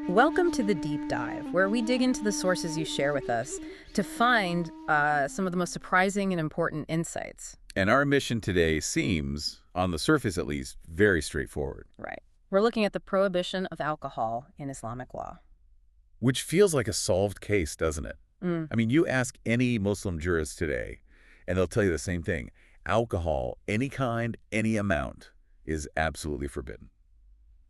Welcome to the Deep Dive, where we dig into the sources you share with us to find some of the most surprising and important insights. And our mission today seems, on the surface at least, very straightforward. Right. We're looking at the prohibition of alcohol in Islamic law. Which feels like a solved case, doesn't it? I mean, you ask any Muslim jurist today, and they'll tell you the same thing. Alcohol, any kind, any amount, is absolutely forbidden.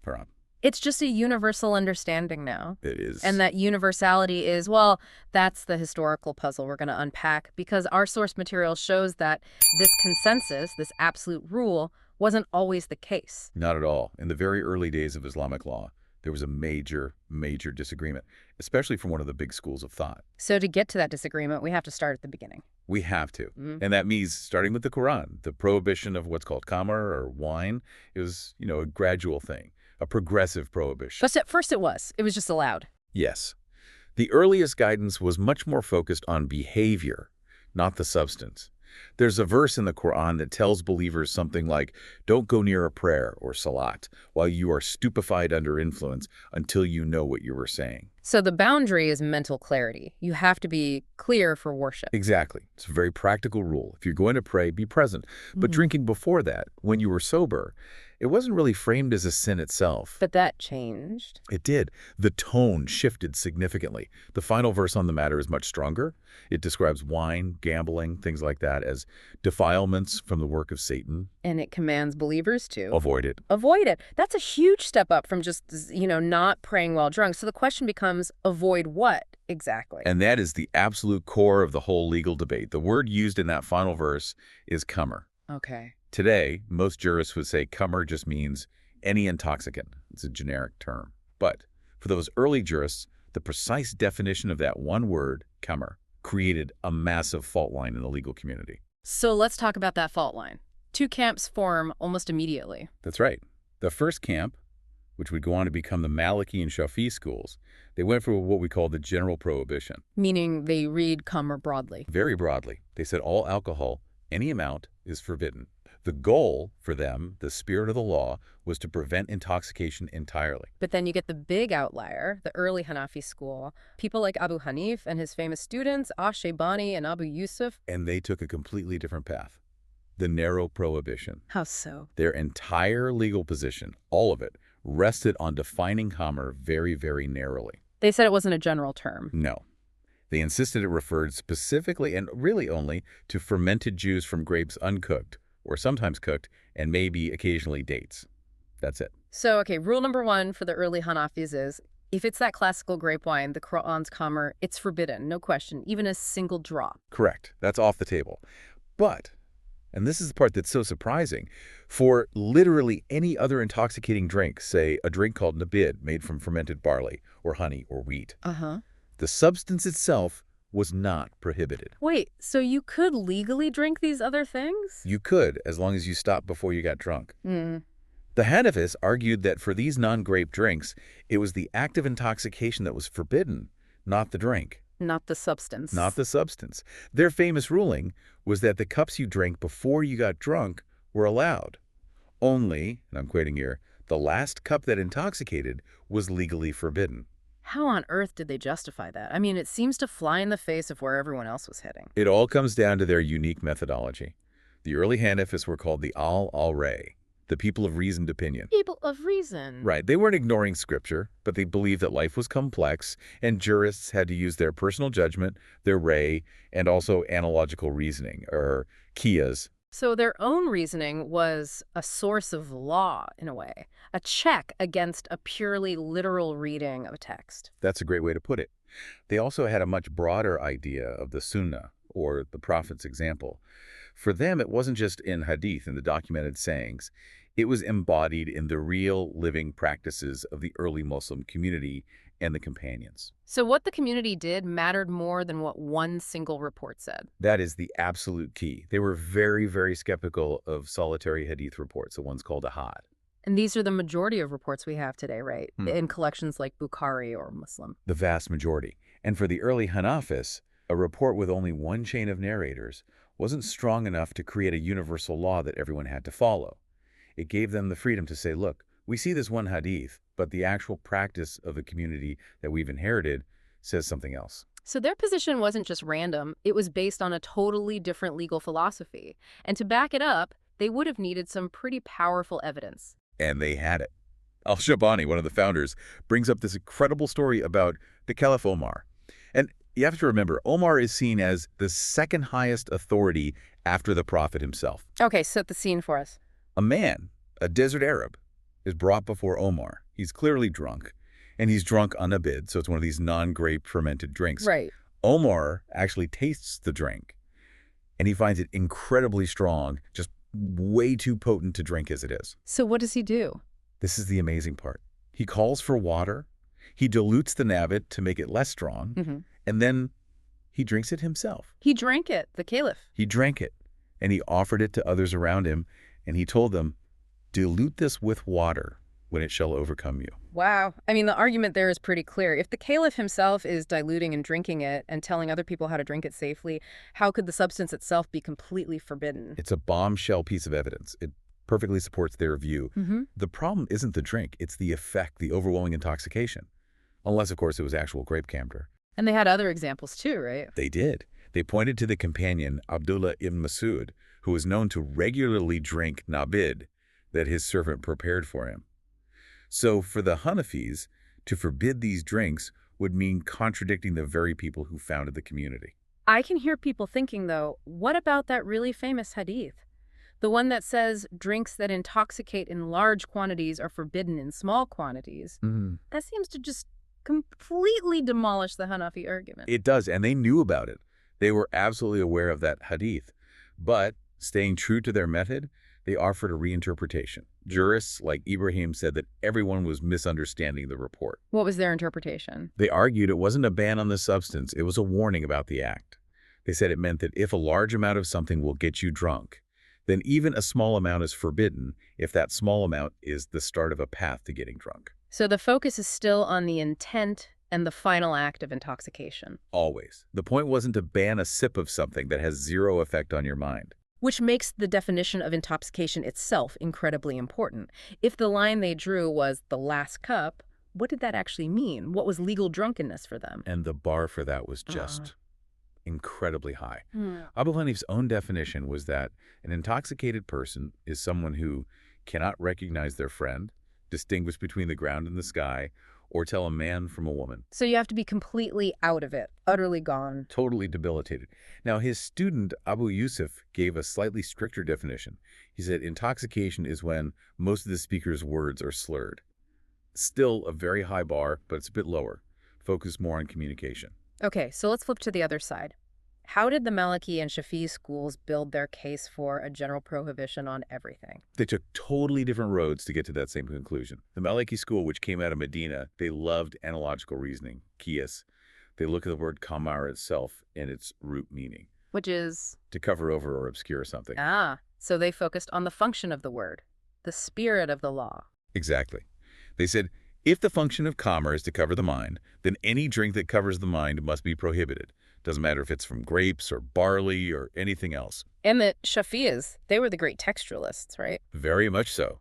Haram. It's just a universal understanding now. It is. And that universality is, well, that's the historical puzzle we're going to unpack, because our source material shows that this consensus, this absolute rule, wasn't always the case. Not at all. In the very early days of Islamic law, there was a major disagreement, especially from one of the big schools of thought. So to get to that disagreement, we have to start at the beginning. We have to. And that means starting with the Qur'an. The prohibition of what's called khamr, or wine, is, a gradual thing, a progressive prohibition. But at first it was just allowed. Yes. The earliest guidance was much more focused on behavior, not the substance. There's a verse in the Qur'an that tells believers something like, don't go near a prayer or salat while you are stupefied under influence until you know what you were saying. So the boundary is mental clarity. You have to be clear for worship. Exactly. It's a very practical rule. If you're going to pray, be present. But drinking before that, when you were sober, it wasn't really framed as a sin itself. But that changed. It did. The tone shifted significantly. The final verse on the matter is much stronger. It describes wine, gambling, things like that as defilements from the work of Satan. And it commands believers to Avoid it. avoid it. That's a huge step up from just, not praying while drunk. So the question becomes, avoid what exactly? And that is the absolute core of the whole legal debate. The word used in that final verse is khamr. Okay. Today, most jurists would say khamr just means any intoxicant. It's a generic term. But for those early jurists, the precise definition of that one word, khamr, created a massive fault line in the legal community. So let's talk about that fault line. Two camps form almost immediately. That's right. The first camp, which would go on to become the Maliki and Shafi'i schools, they went for what we call the general prohibition. Meaning they read khamr broadly. Very broadly. They said all alcohol, any amount, is forbidden. The goal for them, the spirit of the law, was to prevent intoxication entirely. But then you get the big outlier, the early Hanafi school, people like Abu Hanif and his famous students, Ash-Shaybani and Abu Yusuf. And they took a completely different path. The narrow prohibition. How so? Their entire legal position, all of it, rested on defining khamr very, very narrowly. They said it wasn't a general term. No. They insisted it referred specifically and really only to fermented juice from grapes uncooked, or sometimes cooked, and maybe occasionally dates. That's it. So, okay, rule number one for the early Hanafis is, if it's that classical grape wine, the Qur'an's khamr, it's forbidden, no question, even a single drop. Correct. That's off the table. But, and this is the part that's so surprising, for literally any other intoxicating drink, say a drink called nabīdh made from fermented barley or honey or wheat, the substance itself was not prohibited. Wait, so you could legally drink these other things? You could, as long as you stopped before you got drunk. The Hanafis argued that for these non-grape drinks, it was the act of intoxication that was forbidden, not the drink. Not the substance. Not the substance. Their famous ruling was that the cups you drank before you got drunk were allowed. Only, and I'm quoting here, the last cup that intoxicated was legally forbidden. How on earth did they justify that? I mean, it seems to fly in the face of where everyone else was heading. It all comes down to their unique methodology. The early Hanafis were called the al-Ray, the people of reasoned opinion. People of reason. Right. They weren't ignoring scripture, but they believed that life was complex, and jurists had to use their personal judgment, their ray, and also analogical reasoning, or qiyas. So their own reasoning was a source of law, in a way, a check against a purely literal reading of a text. That's a great way to put it. They also had a much broader idea of the sunnah, or the prophet's example. For them, it wasn't just in hadith, in the documented sayings. It was embodied in the real living practices of the early Muslim community and the companions. So what the community did mattered more than what one single report said. That is the absolute key. They were very, very skeptical of solitary hadith reports, the ones called ahad. And these are the majority of reports we have today, right? In collections like Bukhari or Muslim. The vast majority. And for the early Hanafis, a report with only one chain of narrators wasn't strong enough to create a universal law that everyone had to follow. It gave them the freedom to say, look, We see this one hadith, but the actual practice of the community that we've inherited says something else. So their position wasn't just random, it was based on a totally different legal philosophy. And to back it up, they would have needed some pretty powerful evidence. And they had it. Al-Shabani, one of the founders, brings up this incredible story about the Caliph Omar. And you have to remember, Omar is seen as the second highest authority after the Prophet himself. Okay, set the scene for us. A man, a desert Arab, is brought before Omar. He's clearly drunk, and he's drunk on nabīdh, so it's one of these non-grape fermented drinks. Right. Omar actually tastes the drink, and he finds it incredibly strong, just way too potent to drink as it is. So what does he do? This is the amazing part. He calls for water, he dilutes the nabīdh to make it less strong, and then he drinks it himself. He drank it, the caliph. He drank it, and he offered it to others around him, and he told them, dilute this with water when it shall overcome you. Wow. I mean, the argument there is pretty clear. If the caliph himself is diluting and drinking it and telling other people how to drink it safely, how could the substance itself be completely forbidden? It's a bombshell piece of evidence. It perfectly supports their view. The problem isn't the drink, it's the effect, the overwhelming intoxication. Unless, of course, it was actual grape khamr. And they had other examples too, right? They did. They pointed to the companion, Abdullah ibn Masud, who was known to regularly drink nabīdh that his servant prepared for him. So for the Hanafis, to forbid these drinks would mean contradicting the very people who founded the community. I can hear people thinking, though, what about that really famous hadith? The one that says drinks that intoxicate in large quantities are forbidden in small quantities. That seems to just completely demolish the Hanafi argument. It does, and they knew about it. They were absolutely aware of that hadith. But staying true to their method, they offered a reinterpretation. Jurists like Ibrahim said that everyone was misunderstanding the report. What was their interpretation? They argued it wasn't a ban on the substance, it was a warning about the act. They said it meant that if a large amount of something will get you drunk, then even a small amount is forbidden if that small amount is the start of a path to getting drunk. So the focus is still on the intent and the final act of intoxication. Always. The point wasn't to ban a sip of something that has zero effect on your mind. Which makes the definition of intoxication itself incredibly important. If the line they drew was the last cup, what did that actually mean? What was legal drunkenness for them? And the bar for that was just incredibly high. Abu Hanif's own definition was that an intoxicated person is someone who cannot recognize their friend, distinguish between the ground and the sky, or tell a man from a woman. So you have to be completely out of it, utterly gone. Totally debilitated. Now, his student, Abu Yusuf, gave a slightly stricter definition. He said intoxication is when most of the speaker's words are slurred. Still a very high bar, but it's a bit lower. Focus more on communication. Okay, so let's flip to the other side. How did the Maliki and Shafi'i schools build their case for a general prohibition on everything? They took totally different roads to get to that same conclusion. The Maliki school, which came out of Medina, they loved analogical reasoning, qiyas. They look at the word khamr itself and its root meaning. Which is? To cover over or obscure something. So they focused on the function of the word, the spirit of the law. Exactly. They said, if the function of khamr is to cover the mind, then any drink that covers the mind must be prohibited. Doesn't matter if it's from grapes or barley or anything else. And the Shafi'is, they were the great textualists, right? Very much so.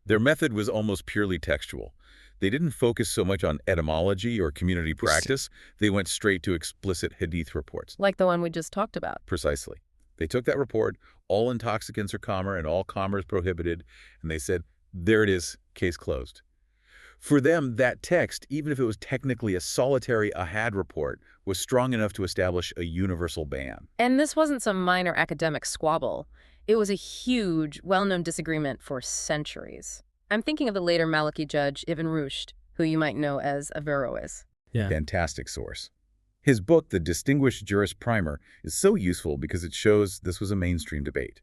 Their method was almost purely textual. They didn't focus so much on etymology or community practice. They went straight to explicit hadith reports. Like the one we just talked about. Precisely. They took that report, all intoxicants are khamr and all khamr is prohibited, and they said, there it is, case closed. For them, that text, even if it was technically a solitary ahad report, was strong enough to establish a universal ban. And this wasn't some minor academic squabble. It was a huge, well-known disagreement for centuries. I'm thinking of the later Maliki judge, Ibn Rushd, who you might know as Averroes. Yeah. Fantastic source. His book, The Distinguished Jurist Primer, is so useful because it shows this was a mainstream debate.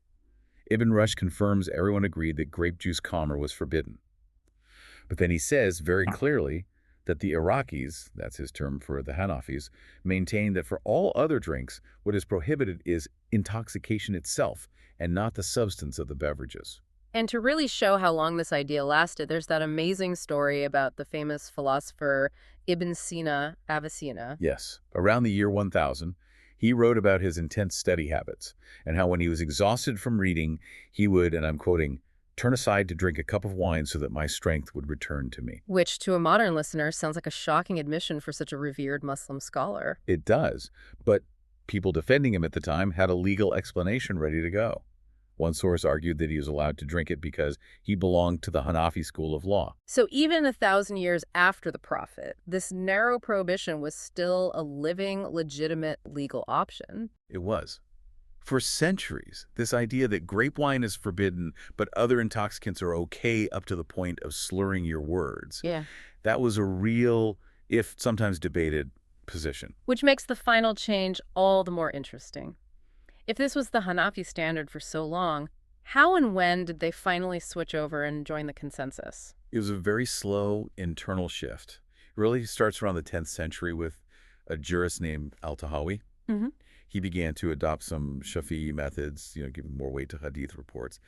Ibn Rushd confirms everyone agreed that grape juice khamr was forbidden. But then he says very clearly that the Iraqis, that's his term for the Hanafis, maintain that for all other drinks, what is prohibited is intoxication itself and not the substance of the beverages. And to really show how long this idea lasted, there's that amazing story about the famous philosopher Ibn Sina, Avicenna. Yes. Around the year 1000, he wrote about his intense study habits and how when he was exhausted from reading, he would, and I'm quoting, turn aside to drink a cup of wine so that my strength would return to me. Which, to a modern listener, sounds like a shocking admission for such a revered Muslim scholar. It does, but people defending him at the time had a legal explanation ready to go. One source argued that he was allowed to drink it because he belonged to the Hanafi school of law. So even 1,000 years after the Prophet, this narrow prohibition was still a living, legitimate legal option. It was. For centuries, this idea that grape wine is forbidden, but other intoxicants are okay up to the point of slurring your words, Yeah. that was a real, if sometimes debated, position. Which makes the final change all the more interesting. If this was the Hanafi standard for so long, how and when did they finally switch over and join the consensus? It was a very slow internal shift. It really starts around the 10th century with a jurist named Al-Tahawi. Mm-hmm. He began to adopt some Shafi'i methods, giving more weight to hadith reports.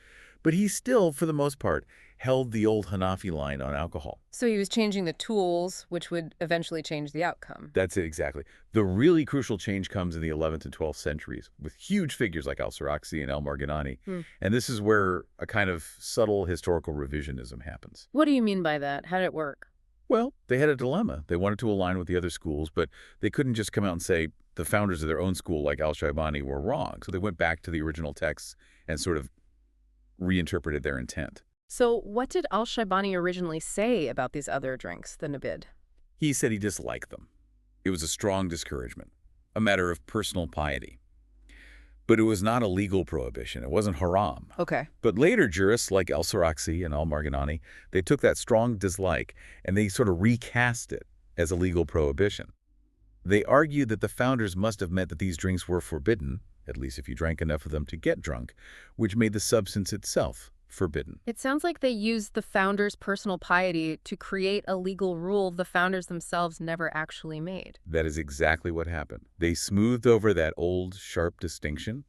But he still, for the most part, held the old Hanafi line on alcohol. So he was changing the tools, which would eventually change the outcome. That's it, exactly. The really crucial change comes in the 11th and 12th centuries with huge figures like al-Sirakhsi and al-Marghinani. And this is where a kind of subtle historical revisionism happens. What do you mean by that? How did it work? Well, they had a dilemma. They wanted to align with the other schools, but they couldn't just come out and say the founders of their own school, like al-Shaybani, were wrong. So they went back to the original texts and sort of reinterpreted their intent. So what did al-Shaybani originally say about these other drinks, the nabīdh? He said he disliked them. It was a strong discouragement, a matter of personal piety. But it was not a legal prohibition. It wasn't haram. Okay. But later jurists like al-Sirakhsi and al-Marghinani, they took that strong dislike and they sort of recast it as a legal prohibition. They argued that the founders must have meant that these drinks were forbidden, at least if you drank enough of them to get drunk, which made the substance itself forbidden. It sounds like they used the founders' personal piety to create a legal rule the founders themselves never actually made. That is exactly what happened. They smoothed over that old, sharp distinction.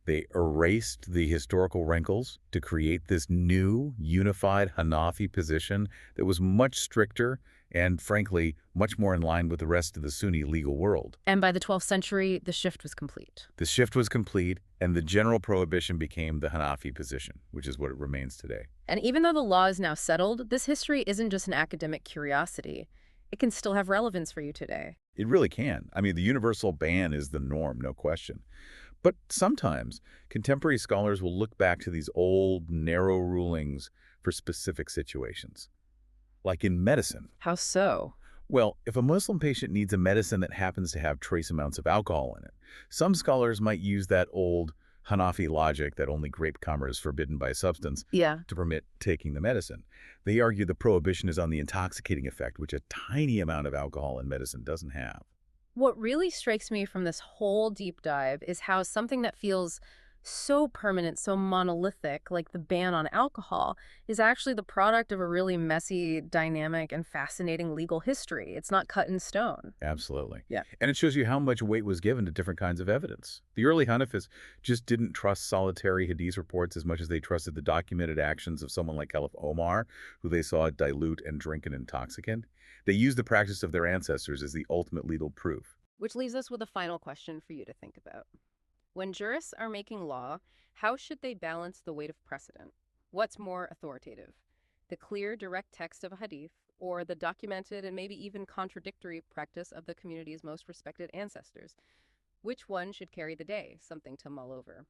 They erased the historical wrinkles to create this new, unified Hanafi position that was much stricter and, frankly, much more in line with the rest of the Sunni legal world. And by the 12th century, the shift was complete. The shift was complete, and the general prohibition became the Hanafi position, which is what it remains today. And even though the law is now settled, this history isn't just an academic curiosity. It can still have relevance for you today. It really can. I mean, the universal ban is the norm, no question. But sometimes contemporary scholars will look back to these old, narrow rulings for specific situations. Like in medicine. How so? Well, if a Muslim patient needs a medicine that happens to have trace amounts of alcohol in it, some scholars might use that old Hanafi logic that only grape khamr is forbidden by substance to permit taking the medicine. They argue the prohibition is on the intoxicating effect, which a tiny amount of alcohol in medicine doesn't have. What really strikes me from this whole deep dive is how something that feels so permanent, so monolithic, like the ban on alcohol, is actually the product of a really messy, dynamic, and fascinating legal history. It's not cut in stone. Absolutely. Yeah. And it shows you how much weight was given to different kinds of evidence. The early Hanafis just didn't trust solitary hadith reports as much as they trusted the documented actions of someone like Caliph Omar, who they saw dilute and drink an intoxicant. They used the practice of their ancestors as the ultimate legal proof. Which leaves us with a final question for you to think about. When jurists are making law, how should they balance the weight of precedent? What's more authoritative? The clear, direct text of a hadith, or the documented and maybe even contradictory practice of the community's most respected ancestors? Which one should carry the day? Something to mull over.